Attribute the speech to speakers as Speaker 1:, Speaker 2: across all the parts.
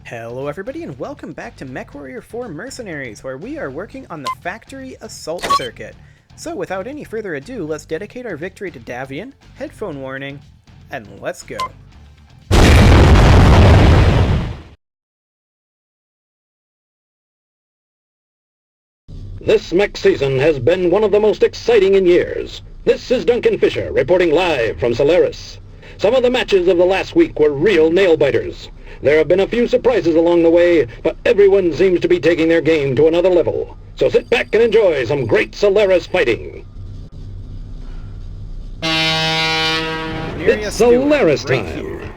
Speaker 1: Hello everybody and welcome back to MechWarrior 4 Mercenaries, where we are working on the Factory Assault Circuit. So without any further ado, let's dedicate our victory to Davian, headphone warning, and let's go.
Speaker 2: This mech season has been one of the most exciting in years. This is Duncan Fisher reporting live from Solaris. Some of the matches of the last week were real nail-biters. There have been a few surprises along the way, but everyone seems to be taking their game to another level. So sit back and enjoy some great Solaris fighting. It's Solaris time! Here.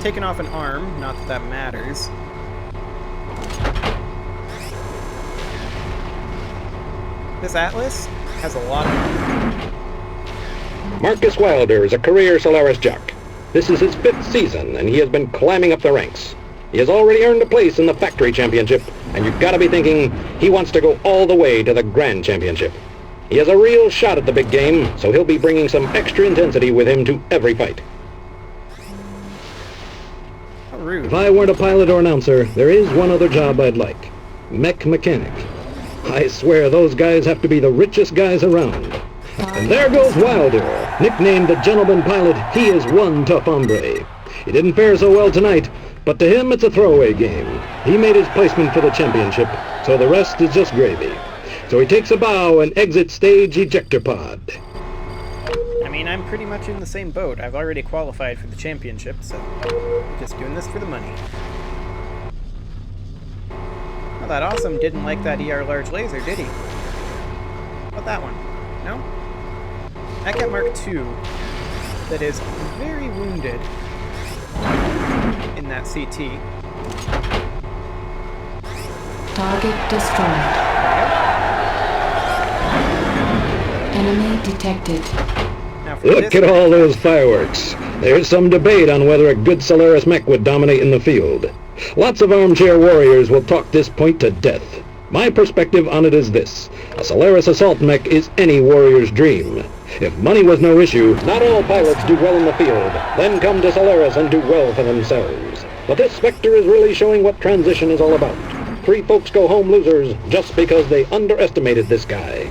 Speaker 1: Taking off an arm, not that that matters. This Atlas has a lot of armor.
Speaker 2: Marcus Wilder is a career Solaris jock. This is his 5th season, and he has been climbing up the ranks. He has already earned a place in the Factory Championship, and you've got to be thinking he wants to go all the way to the Grand Championship. He has a real shot at the big game, so he'll be bringing some extra intensity with him to every fight.
Speaker 1: Rude.
Speaker 2: If I weren't a pilot or announcer, there is one other job I'd like. Mech mechanic. I swear those guys have to be the richest guys around. And there goes Wilder. Nicknamed the Gentleman Pilot, he is one tough hombre. He didn't fare so well tonight, but to him it's a throwaway game. He made his placement for the championship, so the rest is just gravy. So he takes a bow and exits stage ejector pod.
Speaker 1: I mean, I'm pretty much in the same boat. I've already qualified for the championship, so I'm just doing this for the money. Oh, that Awesome didn't like that ER large laser, did he? What about that one? No? That Mark II that is very wounded in that CT.
Speaker 3: Target destroyed. Enemy detected.
Speaker 2: Look at all those fireworks. There's some debate on whether a good Solaris mech would dominate in the field. Lots of armchair warriors will talk this point to death. My perspective on it is this. A Solaris assault mech is any warrior's dream. If money was no issue, not all pilots do well in the field, then come to Solaris and do well for themselves. But this Spectre is really showing what transition is all about. 3 folks go home losers just because they underestimated this guy.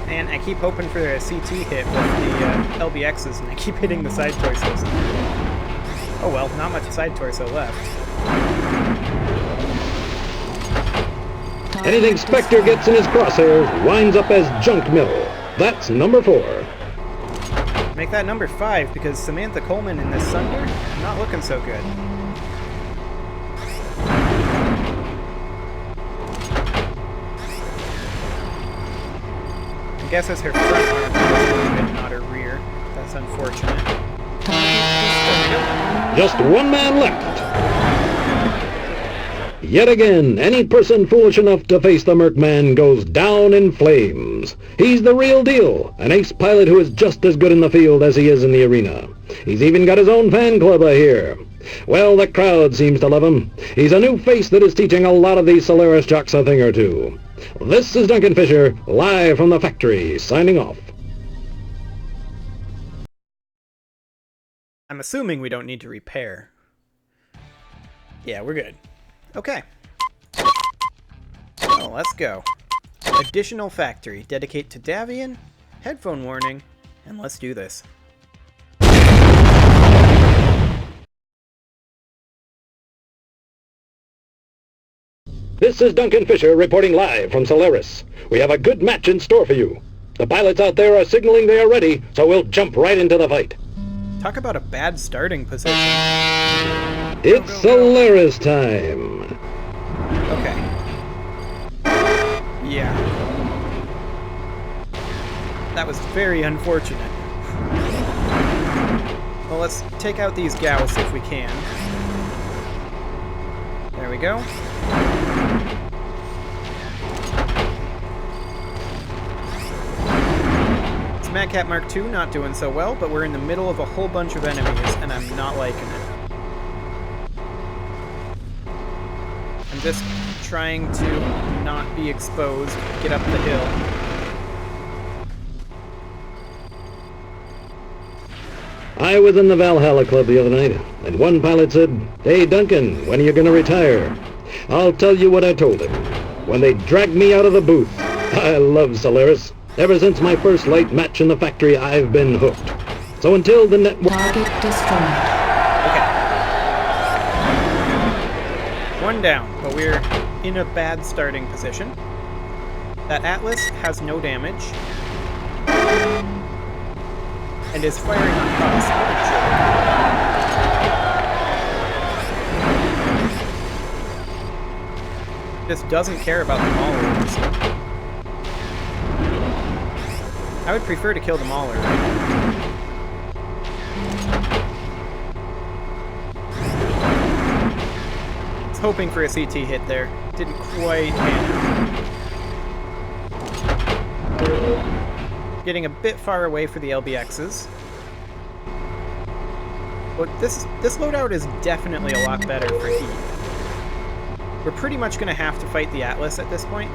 Speaker 1: And I keep hoping for a CT hit with the LBXs, and I keep hitting the side torsos. Oh well, not much side torso left.
Speaker 2: Anything Spectre gets in his crosshairs winds up as junk mill. That's number 4.
Speaker 1: Make that number 5, because Samantha Coleman in this Sunder, not looking so good. I guess it's her front arm, but not her rear. That's unfortunate.
Speaker 2: Just one man left. Yet again, any person foolish enough to face the Mercman goes down in flames. He's the real deal, an ace pilot who is just as good in the field as he is in the arena. He's even got his own fan club, I hear. Well, the crowd seems to love him. He's a new face that is teaching a lot of these Solaris jocks a thing or two. This is Duncan Fisher, live from the factory, signing off.
Speaker 1: I'm assuming we don't need to repair. Yeah, we're good. Okay. Well, let's go. Additional factory. Dedicate to Davian, headphone warning, and let's do this.
Speaker 2: This is Duncan Fisher reporting live from Solaris. We have a good match in store for you. The pilots out there are signaling they are ready, so we'll jump right into the fight.
Speaker 1: Talk about a bad starting position.
Speaker 2: It's Solaris time.
Speaker 1: Okay. Yeah. That was very unfortunate. Well, let's take out these Gauss if we can. There we go. Madcat Mark II not doing so well, but we're in the middle of a whole bunch of enemies, and I'm not liking it. I'm just trying to not be exposed, get up the hill.
Speaker 2: I was in the Valhalla Club the other night, and one pilot said, "Hey Duncan, when are you gonna retire?" I'll tell you what I told him. When they dragged me out of the booth. I love Solaris. Ever since my first light match in the factory, I've been hooked. So until the network...
Speaker 3: Target destroyed.
Speaker 1: Okay. One down, but we're in a bad starting position. That Atlas has no damage. And is firing on us. What a joke. This doesn't care about the maulers. I would prefer to kill the mauler. I was hoping for a CT hit there. Didn't quite pan out. Getting a bit far away for the LBXs. But this loadout is definitely a lot better for heat. We're pretty much going to have to fight the Atlas at this point.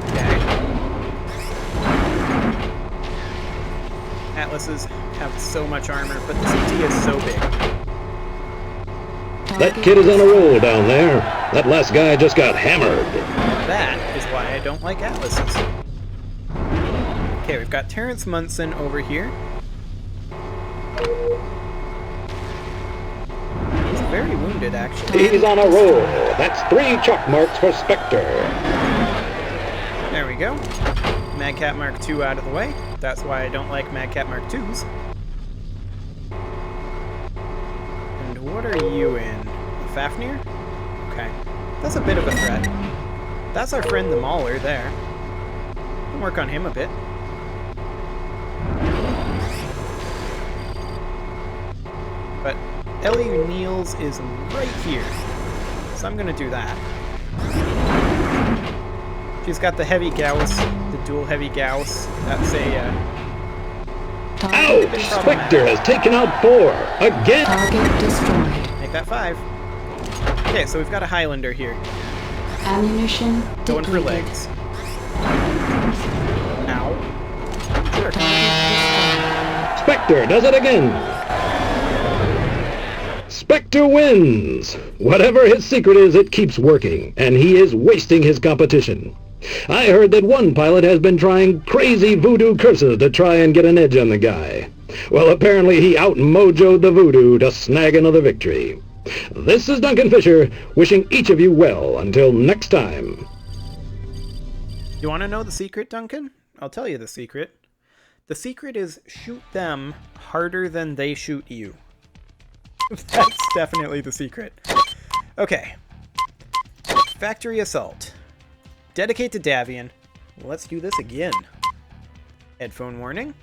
Speaker 1: Okay. Atlases have so much armor, but the CT is so big.
Speaker 2: That kid is on a roll down there. That last guy just got hammered.
Speaker 1: That is why I don't like Atlases. Okay, we've got Terrence Munson over here. He's very wounded, actually.
Speaker 2: He's on a roll. That's 3 chalk marks for Spectre.
Speaker 1: There we go. Madcat Mark II out of the way. That's why I don't like Madcat Mark IIs. What are you in? A Fafnir? Okay. That's a bit of a threat. That's our friend the Mauler there. We'll work on him a bit. But Ellie Niels is right here. So I'm gonna do that. She's got the heavy Gauss, the dual heavy Gauss. That's a
Speaker 2: Ouch! Spectre has taken out 4! Again!
Speaker 3: Target destroyed.
Speaker 1: Make that 5. Okay, so we've got a Highlander here.
Speaker 3: Ammunition
Speaker 1: Going for
Speaker 3: depleted.
Speaker 1: legs. Ow. Sure.
Speaker 2: Spectre does it again! Spectre wins! Whatever his secret is, it keeps working, and he is wasting his competition. I heard that one pilot has been trying crazy voodoo curses to try and get an edge on the guy. Well, apparently he out-mojoed the voodoo to snag another victory. This is Duncan Fisher, wishing each of you well until next time.
Speaker 1: You want to know the secret, Duncan? I'll tell you the secret. The secret is shoot them harder than they shoot you. That's definitely the secret. Okay. Factory Assault. Dedicate to Davian. Let's do this again. Headphone warning.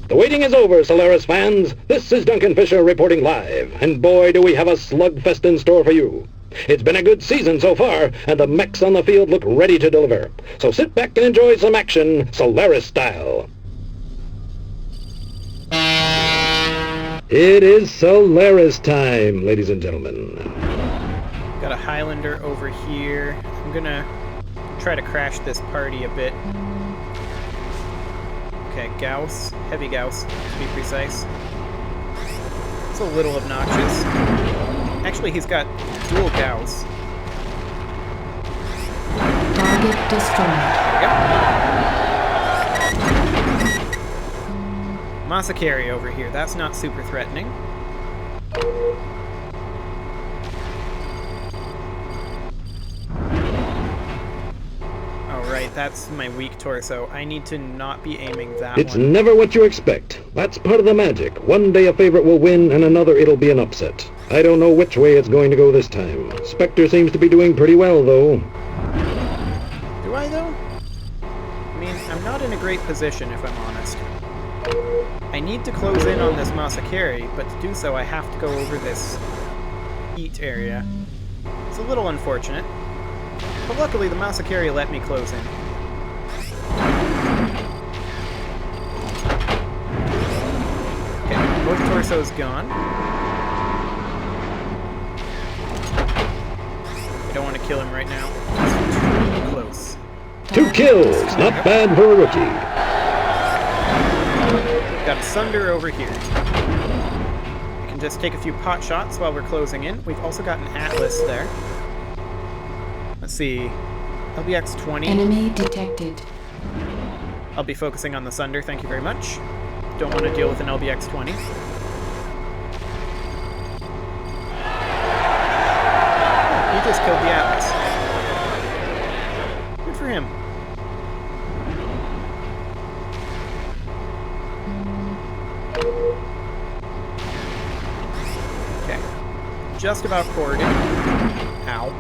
Speaker 2: The waiting is over, Solaris fans. This is Duncan Fisher reporting live, and boy do we have a slugfest in store for you. It's been a good season so far, and the mechs on the field look ready to deliver. So sit back and enjoy some action, Solaris style. It is Solaris time, ladies and gentlemen.
Speaker 1: Got a Highlander over here. I'm gonna try to crash this party a bit. Okay, Gauss. Heavy Gauss, to be precise. It's a little obnoxious. Actually, he's got dual Gauss.
Speaker 3: Target destroyed.
Speaker 1: There we go. Masakari over here. That's not super threatening. Alright, that's my weak torso. I need to not be aiming that
Speaker 2: It's
Speaker 1: one.
Speaker 2: never what you expect. That's part of the magic. One day a favorite will win, and another it'll be an upset. I don't know which way it's going to go this time. Spectre seems to be doing pretty well, though.
Speaker 1: Do I, though? I mean, I'm not in a great position, if I'm honest. I need to close in on this Masakari, but to do so I have to go over this heat area. It's a little unfortunate. But luckily the Masakari let me close in. torso's gone. I don't want to kill him right now. He's too close.
Speaker 2: 2 kills, not bad for a rookie.
Speaker 1: Got a Sunder over here. I can just take a few pot shots while we're closing in. We've also got an Atlas there. Let's see. LBX 20.
Speaker 3: Enemy detected.
Speaker 1: I'll be focusing on the Sunder, thank you very much. Don't want to deal with an LBX 20. He just killed the Atlas. Good for him. Okay. Just about cored it. Ow.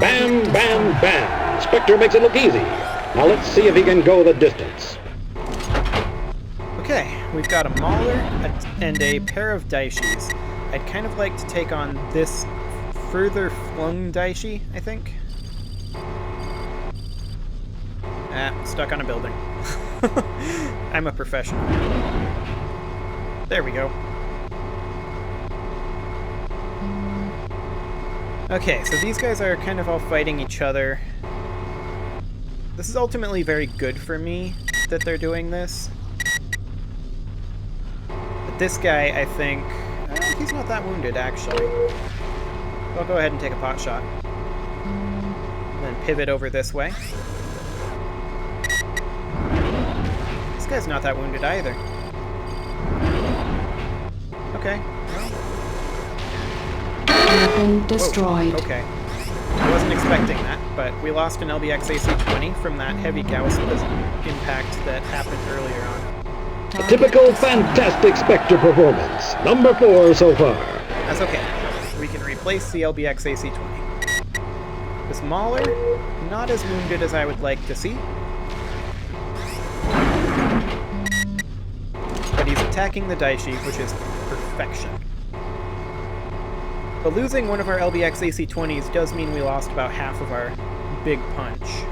Speaker 2: Bam, bam, bam. Spectre makes it look easy. Now let's see if he can go the distance.
Speaker 1: Okay, we've got a Mauler and a pair of Daishis. I'd kind of like to take on this further flung Daishi, I think. Stuck on a building. I'm a professional. There we go. Okay, so these guys are kind of all fighting each other. This is ultimately very good for me that they're doing this. But this guy, I think... he's not that wounded, actually. I'll go ahead and take a pot shot. And then pivot over this way. This guy's not that wounded either. Okay.
Speaker 3: Weapon destroyed.
Speaker 1: Whoa, okay. I wasn't expecting that, but we lost an LBX AC-20 from that heavy Gauss impact that happened earlier on.
Speaker 2: A typical fantastic Spectre performance. Number 4 so far.
Speaker 1: That's okay. We can replace the LBX AC-20. This Mauler, not as wounded as I would like to see. But he's attacking the Daishi, which is perfection. But losing one of our LBX AC-20s does mean we lost about half of our big punch.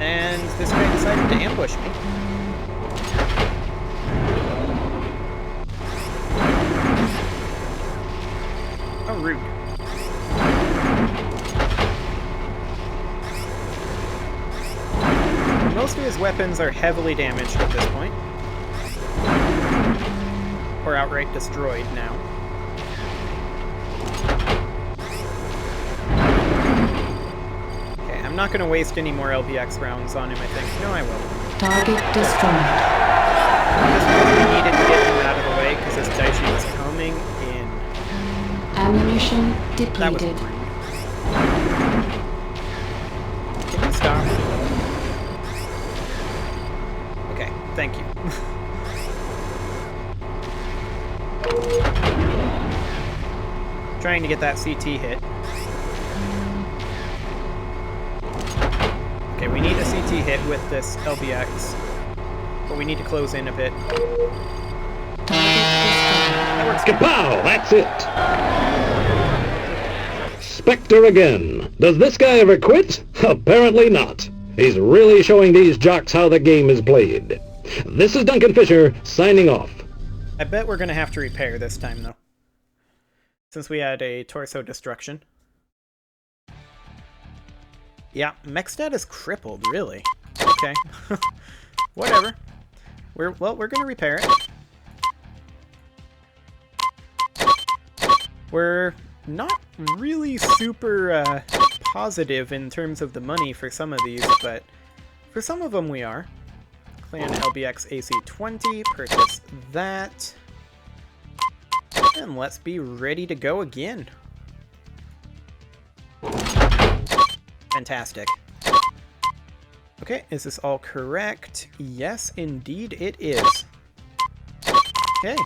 Speaker 1: And this guy decided to ambush me. How rude. Most of his weapons are heavily damaged at this point. Or outright destroyed now. Okay, I'm not going to waste any more LBX rounds on him, I think. No, I will.
Speaker 3: Target destroyed.
Speaker 1: Just really needed to get him out of the way because this Daishi was coming in.
Speaker 3: Ammunition
Speaker 1: That was
Speaker 3: depleted.
Speaker 1: rude. Can you stop? Okay, thank you. Trying to get that CT hit. Okay, we need a CT hit with this LBX. But we need to close in a bit. That works.
Speaker 2: Kapow! That's it! Spectre again. Does this guy ever quit? Apparently not. He's really showing these jocks how the game is played. This is Duncan Fisher, signing off.
Speaker 1: I bet we're going to have to repair this time, though. Since we had a torso destruction. Yeah, mech stat is crippled, really. Okay. Whatever. We're going to repair it. We're not really super positive in terms of the money for some of these, but for some of them we are. Clan LBX AC-20, purchase that. And let's be ready to go again. Fantastic. Okay, is this all correct? Yes, indeed it is. Okay.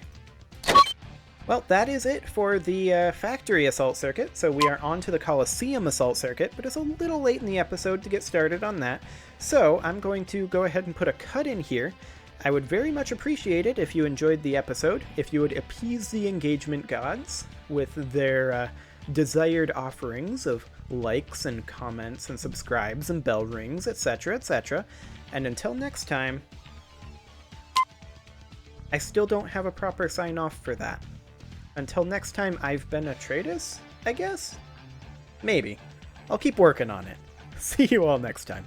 Speaker 1: Well, that is it for the factory assault circuit, so we are on to the Coliseum assault circuit, but it's a little late in the episode to get started on that, so I'm going to go ahead and put a cut in here. I would very much appreciate it if you enjoyed the episode, if you would appease the engagement gods with their desired offerings of likes and comments and subscribes and bell rings, etc., etc. And until next time, I still don't have a proper sign-off for that. Until next time, I've been Atraitus, I guess? Maybe. I'll keep working on it. See you all next time.